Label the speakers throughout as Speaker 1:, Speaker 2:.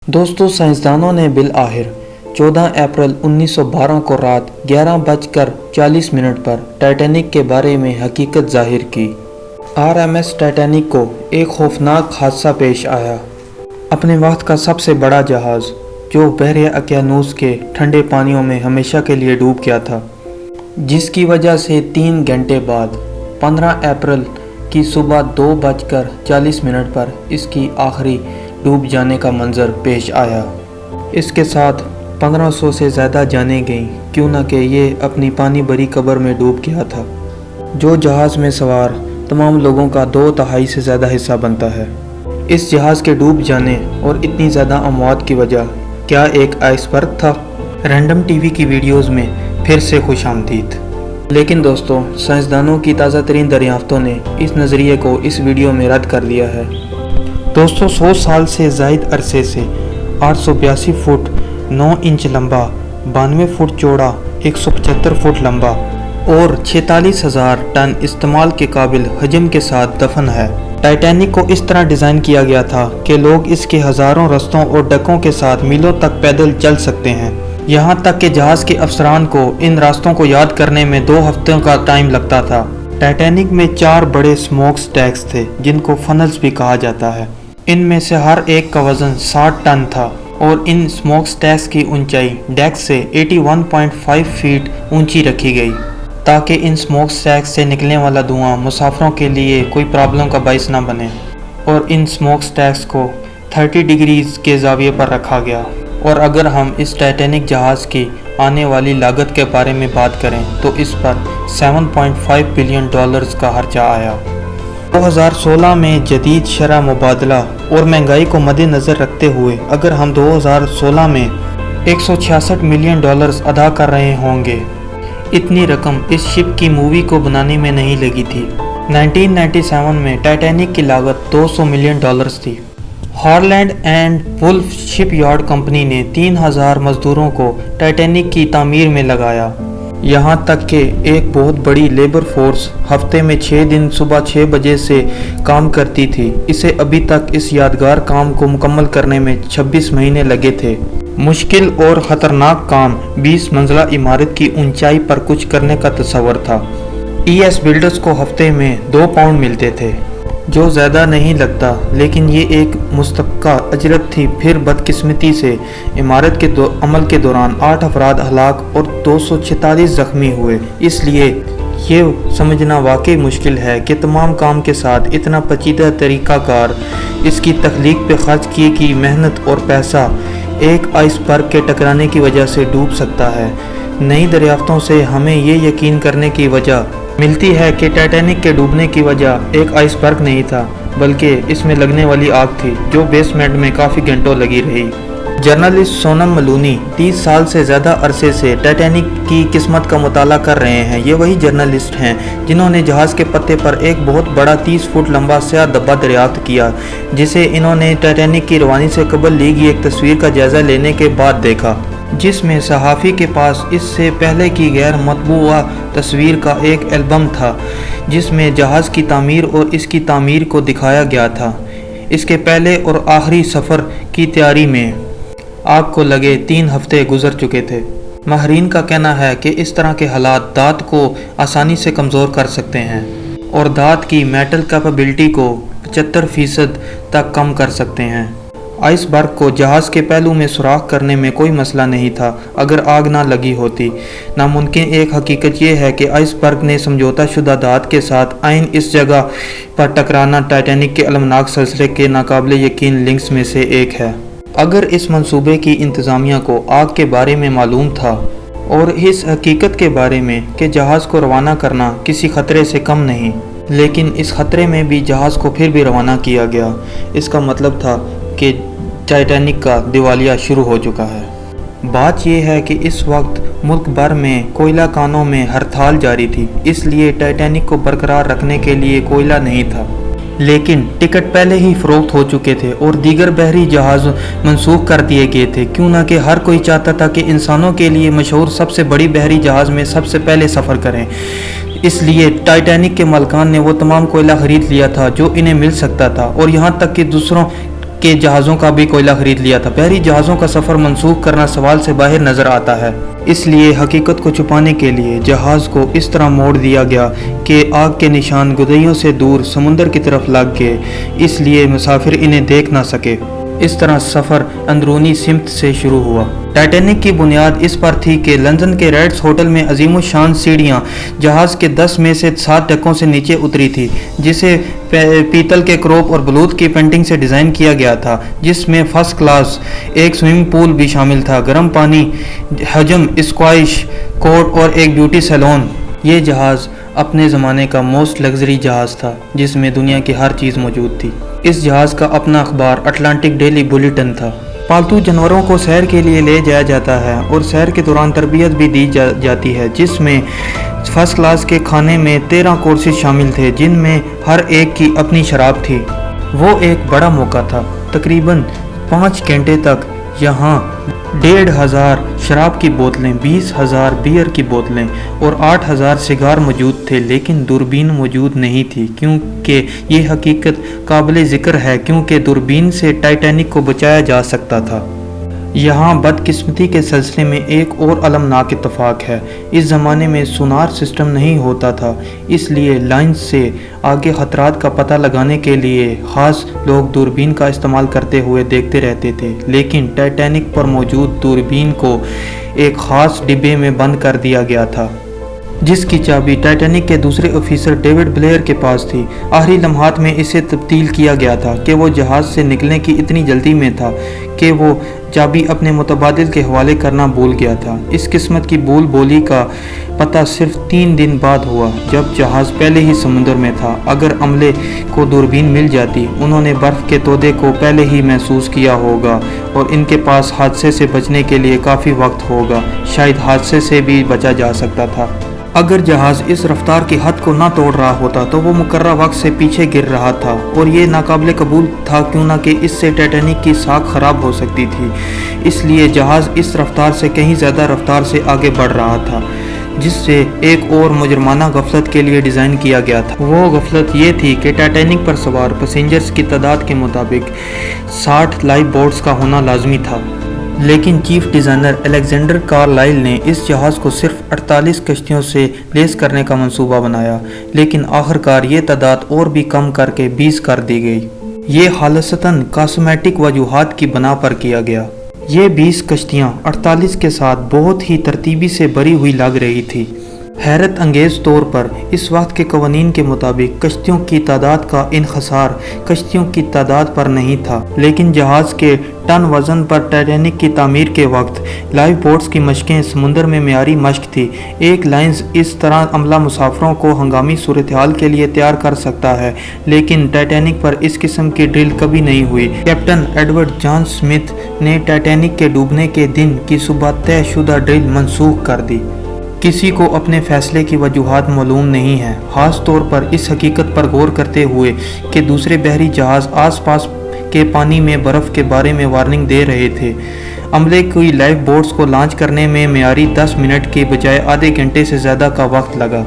Speaker 1: दोस्तों, साइंसदानों ने बिलआखिर 14 अप्रैल 1912 को रात 11:40 पर टाइटैनिक के बारे में हकीकत जाहिर की। आरएमएस टाइटैनिक को एक खौफनाक हादसा पेश आया। अपने वक्त का सबसे बड़ा जहाज़ जो बहरे ओकियानूस के ठंडे पानियों में हमेशा के लिए डूब गया था, जिसकी वजह से 3 घंटे बाद 15 अप्रैल की सुबह 2:40 पर इसकी आखिरी डूब जाने का मंजर पेश आया। इसके साथ 1500 से ज़्यादा जानें गईं, क्यों न कि ये अपनी पानी भरी कब्र में डूब गया था, जो जहाज़ में सवार तमाम लोगों का 2/3 से ज़्यादा हिस्सा बनता है। इस जहाज़ के डूब जाने और इतनी ज़्यादा अमवात की वजह क्या एक आइसबर्ग था? रैंडम टीवी की वीडियोज़ में फिर से खुशामदीद। लेकिन दोस्तों, साइंसदानों की ताज़ा तरीन दरियाफ्तों ने इस नज़रिए को इस वीडियो में रद्द कर दिया है। दोस्तों, 100 साल से ज़ायद अरसे से 882 फुट 9 इंच लंबा, 92 फुट चौड़ा, 175 फुट लंबा और 46,000 टन इस्तेमाल के काबिल हजम के साथ दफन है। टाइटैनिक को इस तरह डिज़ाइन किया गया था कि लोग इसके हज़ारों रस्तों और डकों के साथ मीलों तक पैदल चल सकते हैं। यहाँ तक कि जहाज़ के अफसरान को इन रास्तों को याद करने में 2 हफ्तों का टाइम लगता था। टाइटैनिक में 4 बड़े स्मोक स्टैक्स थे, जिनको फनल्स भी कहा जाता है। इनमें से हर एक का वज़न 60 टन था और इन स्मोक स्टैक्स की ऊंचाई डेक से 81.5 फीट ऊंची रखी गई, ताकि इन स्मोक स्टैक्स से निकलने वाला धुआं मुसाफिरों के लिए कोई प्रॉब्लम का बाइस ना बने। और इन स्मोक स्टैक्स को 30 डिग्रीज के ज़ाविये पर रखा गया। और अगर हम इस टाइटैनिक जहाज़ की आने वाली लागत के बारे में बात करें तो इस पर $7.5 बिलियन का खर्चा आया। 2016 में जदीद शरह मुबादला और महंगाई को मद्देनज़र रखते हुए अगर हम 2016 में $166 मिलियन अदा कर रहे होंगे, इतनी रकम इस शिप की मूवी को बनाने में नहीं लगी थी। 1997 में टाइटैनिक की लागत $200 मिलियन थी। Holland and Wolff shipyard company ने 3000 मजदूरों को टाइटैनिक की तामीर में लगाया। यहाँ तक कि एक बहुत बड़ी लेबर फोर्स हफ्ते में 6 दिन सुबह 6 बजे से काम करती थी। इसे अभी तक इस यादगार काम को मुकम्मल करने में 26 महीने लगे थे। मुश्किल और ख़तरनाक काम 20 मंजिला इमारत की ऊंचाई पर कुछ करने का तस्वर था। ES बिल्डर्स को हफ्ते में 2 पाउंड मिलते थे, जो ज़्यादा नहीं लगता, लेकिन ये एक मुस्तक़ा अजरत थी। फिर बदकिस्मती से इमारत के अमल के दौरान 8 अफराद हलाक और 246 ज़ख्मी हुए। इसलिए ये समझना वाकई मुश्किल है कि तमाम काम के साथ इतना पेचीदा तरीक़ाकार, इसकी तख्लीक पे खर्च की गई मेहनत और पैसा एक आइसबर्ग के टकराने की वजह से डूब सकता है। नई दरियाफ्तों से हमें ये यकीन करने की वजह मिलती है कि टाइटैनिक के डूबने की वजह एक आइसबर्ग नहीं था, बल्कि इसमें लगने वाली आग थी, जो बेसमेंट में काफ़ी घंटों लगी रही। जर्नलिस्ट सोनम मलूनी 30 साल से ज़्यादा अरसे से टाइटैनिक की किस्मत का मुताला कर रहे हैं। ये वही जर्नलिस्ट हैं जिन्होंने जहाज़ के पत्ते पर एक बहुत बड़ा 30 फुट लंबा स्याह धब्बा दरियाफ्त किया, जिसे इन्होंने टाइटैनिक की रवानी से कबल ली गई एक तस्वीर का जायज़ा लेने के बाद देखा, जिसमें सहाफ़ी के पास इससे पहले की गैर मतबूआ तस्वीर का एक एल्बम था, जिसमें जहाज़ की तामीर और इसकी तामीर को दिखाया गया था। इसके पहले और आखिरी सफ़र की तैयारी में आग को लगे 3 हफ्ते गुजर चुके थे। माहरीन का कहना है कि इस तरह के हालात दांत को आसानी से कमज़ोर कर सकते हैं और दांत की मेटल कैपेबिलिटी को 75% तक कम कर सकते हैं। आइसबर्ग को जहाज़ के पहलू में सुराख करने में कोई मसला नहीं था अगर आग ना लगी होती। नामुमकिन एक हकीकत यह है कि आइसबर्ग ने समझौता शुदा दांत के साथ आइन इस जगह पर टकराना टाइटैनिक के अलमनाक सिलसिले के नाकाबिले यकीन लिंक्स में से एक है। अगर इस मंसूबे की इंतज़ामिया को आग के बारे में मालूम था और इस हकीकत के बारे में कि जहाज़ को रवाना करना किसी ख़तरे से कम नहीं, लेकिन इस ख़तरे में भी जहाज़ को फिर भी रवाना किया गया, इसका मतलब था कि टाइटैनिक का दिवालिया शुरू हो चुका है। बात यह है कि इस वक्त मुल्क भर में कोयला खानों में हड़ताल जारी थी, इसलिए टाइटैनिक को बरकरार रखने के लिए कोयला नहीं था। लेकिन टिकट पहले ही फ़रोख्त हो चुके थे और दीगर बहरी जहाज़ मनसूख कर दिए गए थे, क्यों ना कि हर कोई चाहता था कि इंसानों के लिए मशहूर सबसे बड़ी बहरी जहाज़ में सबसे पहले सफ़र करें। इसलिए टाइटैनिक के मालिकान ने वो तमाम कोयला ख़रीद लिया था जो इन्हें मिल सकता था, और यहाँ तक कि दूसरों के जहाज़ों का भी कोयला खरीद लिया था। बहरी जहाज़ों का सफ़र मनसूख करना सवाल से बाहर नज़र आता है। इसलिए हकीकत को छुपाने के लिए जहाज़ को इस तरह मोड़ दिया गया कि आग के निशान गुदइयों से दूर समुंदर की तरफ लग गए, इसलिए मुसाफिर इन्हें देख ना सके। इस तरह सफ़र अंदरूनी सिमत से शुरू हुआ। टाइटैनिक की बुनियाद इस पर थी कि लंदन के रेड्स होटल में अजीम शान सीढ़ियाँ जहाज़ के 10 में से 7 डक्कों से नीचे उतरी थी, जिसे पीतल के क्रोप और बलूत की पेंटिंग से डिज़ाइन किया गया था, जिसमें फर्स्ट क्लास एक स्विमिंग पूल भी शामिल था, गर्म पानी, हजम, स्क्वैश कोर्ट और एक ब्यूटी सैलून। ये जहाज़ अपने ज़माने का मोस्ट लग्जरी जहाज़ था, जिसमें दुनिया की हर चीज़ मौजूद थी। इस जहाज़ का अपना अखबार अटलांटिक डेली बुलेटिन था। पालतू जानवरों को सैर के लिए ले जाया जाता है और सैर के दौरान तरबियत भी दी जाती है, जिसमें फर्स्ट क्लास के खाने में 13 कोर्सेज शामिल थे, जिनमें हर एक की अपनी शराब थी। वो एक बड़ा मौका था। तकरीबन 5 घंटे तक यहाँ 1,500 शराब की बोतलें, 20,000 बियर की बोतलें और 8,000 सिगार मौजूद थे, लेकिन दूरबीन मौजूद नहीं थी, क्योंकि ये हकीकत काबिल ज़िक्र है क्योंकि दूरबीन से टाइटैनिक को बचाया जा सकता था। यहाँ बदकिस्मती के सिलसिले में एक और अलमनाक इत्तफाक है। इस ज़माने में सोनार सिस्टम नहीं होता था, इसलिए लाइंस से आगे ख़तरात का पता लगाने के लिए ख़ास लोग दूरबीन का इस्तेमाल करते हुए देखते रहते थे। लेकिन टाइटैनिक पर मौजूद दूरबीन को एक ख़ास डिब्बे में बंद कर दिया गया था, जिसकी चाबी टाइटैनिक के दूसरे ऑफिसर डेविड ब्लेयर के पास थी। आखिरी लम्हात में इसे तब्दील किया गया था कि वो जहाज़ से निकलने की इतनी जल्दी में था कि वो चाबी अपने मुतबादिल के हवाले करना भूल गया था। इस किस्मत की भूल बोली का पता सिर्फ 3 दिन बाद हुआ, जब जहाज़ पहले ही समुद्र में था। अगर अमले को दूरबीन मिल जाती, उन्होंने बर्फ़ के तोदे को पहले ही महसूस किया होगा और इनके पास हादसे से बचने के लिए काफ़ी वक्त होगा। शायद हादसे से भी बचा जा सकता था। अगर जहाज़ इस रफ्तार की हद को ना तोड़ रहा होता तो वो मुकर्रर वक्त से पीछे गिर रहा था, और ये नाकाबिले कबूल था क्यों ना कि इससे टाइटैनिक की साख खराब हो सकती थी। इसलिए जहाज़ इस रफ्तार से कहीं ज़्यादा रफ्तार से आगे बढ़ रहा था, जिससे एक और मुजरमाना गफलत के लिए डिज़ाइन किया गया था। वो गफलत ये थी कि टाइटैनिक पर सवार पैसेंजर्स की तादाद के मुताबिक 60 लाइफ बोट्स का होना लाजमी था, लेकिन चीफ डिज़ाइनर अलेक्जेंडर कार्लाइल ने इस जहाज़ को सिर्फ 48 कश्तियों से लेस करने का मंसूबा बनाया, लेकिन आखिरकार ये तादाद और भी कम करके 20 कर दी गई। ये खालिसतन कॉस्मेटिक वजूहात की बना पर किया गया। ये 20 कश्तियाँ 48 के साथ बहुत ही तरतीबी से भरी हुई लग रही थी। हैरत अंगेज़ तौर पर इस वक्त के कवानीन के मुताबिक कश्तियों की तादाद का इन्हसार कश्तियों की तादाद पर नहीं था, लेकिन जहाज़ के टन वज़न पर टाइटैनिक की तामीर के वक्त लाइफ बोट्स की मशकें समुंदर में मेयारी मश्क थी। एक लाइंस इस तरह अमला मुसाफरों को हंगामी सूरत हाल के लिए तैयार कर सकता है, लेकिन टाइटैनिक पर इस किस्म की ड्रिल कभी नहीं हुई। कैप्टन एडवर्ड जॉन स्मिथ ने टाइटैनिक के डूबने के दिन की सुबह तयशुदा ड्रिल मनसूख कर दी। किसी को अपने फैसले की वजूहात मालूम नहीं है, ख़ास तौर पर इस हकीकत पर गौर करते हुए कि दूसरे बहरी जहाज़ आसपास के पानी में बर्फ़ के बारे में वार्निंग दे रहे थे। अमले की लाइफ बोट्स को लॉन्च करने में मेयारी 10 मिनट के बजाय आधे घंटे से ज़्यादा का वक्त लगा।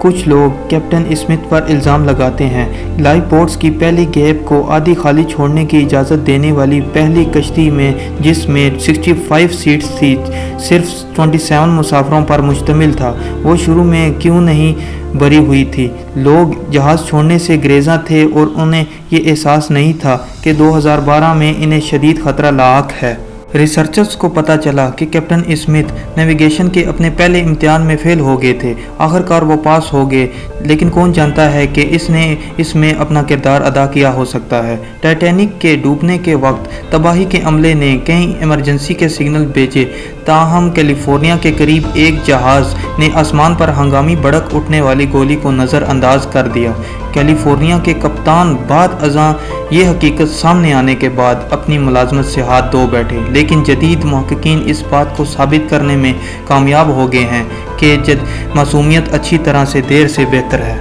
Speaker 1: कुछ लोग कैप्टन स्मिथ पर इल्ज़ाम लगाते हैं लाइफ बोट्स की पहली गैप को आधी खाली छोड़ने की इजाज़त देने वाली पहली कश्ती में, जिसमें 65 सीट्स थी, सिर्फ 27 मुसाफरों पर मुश्तमिल था, वो शुरू में क्यों नहीं भरी हुई थी। लोग जहाज़ छोड़ने से ग्रेज़ा थे और उन्हें ये एहसास नहीं था कि 2012 में इन्हें शदीद ख़तरा लाहक है। रिसर्चर्स को पता चला कि कैप्टन स्मिथ नेविगेशन के अपने पहले इम्तिहान में फ़ेल हो गए थे। आखिरकार वो पास हो गए, लेकिन कौन जानता है कि इसने इसमें अपना किरदार अदा किया हो सकता है। टाइटैनिक के डूबने के वक्त तबाही के अमले ने कई इमरजेंसी के सिग्नल भेजे, ताहम कैलिफोर्निया के करीब एक जहाज़ ने आसमान पर हंगामी भड़क उठने वाली गोली को नज़रअंदाज कर दिया। कैलिफोर्निया के कप्तान बाद अज़ां ये हकीकत सामने आने के बाद अपनी मुलाजमत से हाथ धो बैठे, लेकिन जदीद मुहक्किकीन इस बात को साबित करने में कामयाब हो गए हैं कि मासूमियत अच्छी तरह से देर से बेहतर है।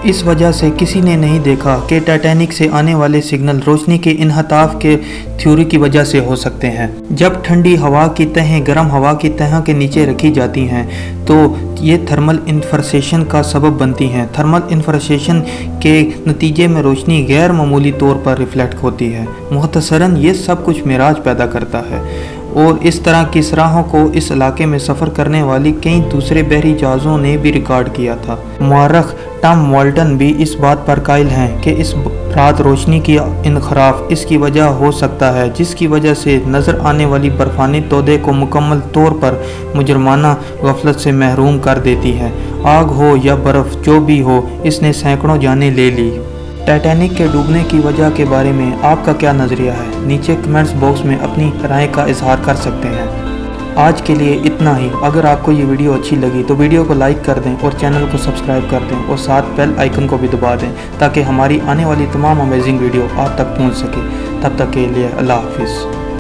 Speaker 1: इस वजह से किसी ने नहीं देखा कि टाइटैनिक से आने वाले सिग्नल रोशनी के इन्हताफ के थ्योरी की वजह से हो सकते हैं। जब ठंडी हवा की तहें गर्म हवा की तह के नीचे रखी जाती हैं तो ये थर्मल इन्फ्रास्टेशन का सबब बनती हैं। थर्मल इन्फ्रास्टेशन के नतीजे में रोशनी गैर मामूली तौर पर रिफ्लेक्ट होती है। मुख्तसरन ये सब कुछ मिराज पैदा करता है और इस तरह की सराहों को इस इलाके में सफ़र करने वाली कई दूसरे बहरी जहाज़ों ने भी रिकॉर्ड किया था। मुअर्रिख टॉम वाल्टन भी इस बात पर कायल हैं कि इस रात रोशनी की इनखराफ इसकी वजह हो सकता है, जिसकी वजह से नज़र आने वाली बर्फानी तोदे को मुकम्मल तौर पर मुजरमाना गफलत से महरूम कर देती है। आग हो या बर्फ़, जो भी हो, इसने सैकड़ों जानें ले ली। टाइटैनिक के डूबने की वजह के बारे में आपका क्या नज़रिया है? नीचे कमेंट्स बॉक्स में अपनी राय का इजहार कर सकते हैं। आज के लिए इतना ही। अगर आपको ये वीडियो अच्छी लगी तो वीडियो को लाइक कर दें और चैनल को सब्सक्राइब कर दें और साथ बेल आइकन को भी दबा दें ताकि हमारी आने वाली तमाम अमेजिंग वीडियो आप तक पहुंच सके। तब तक के लिए अल्लाह हाफिज़।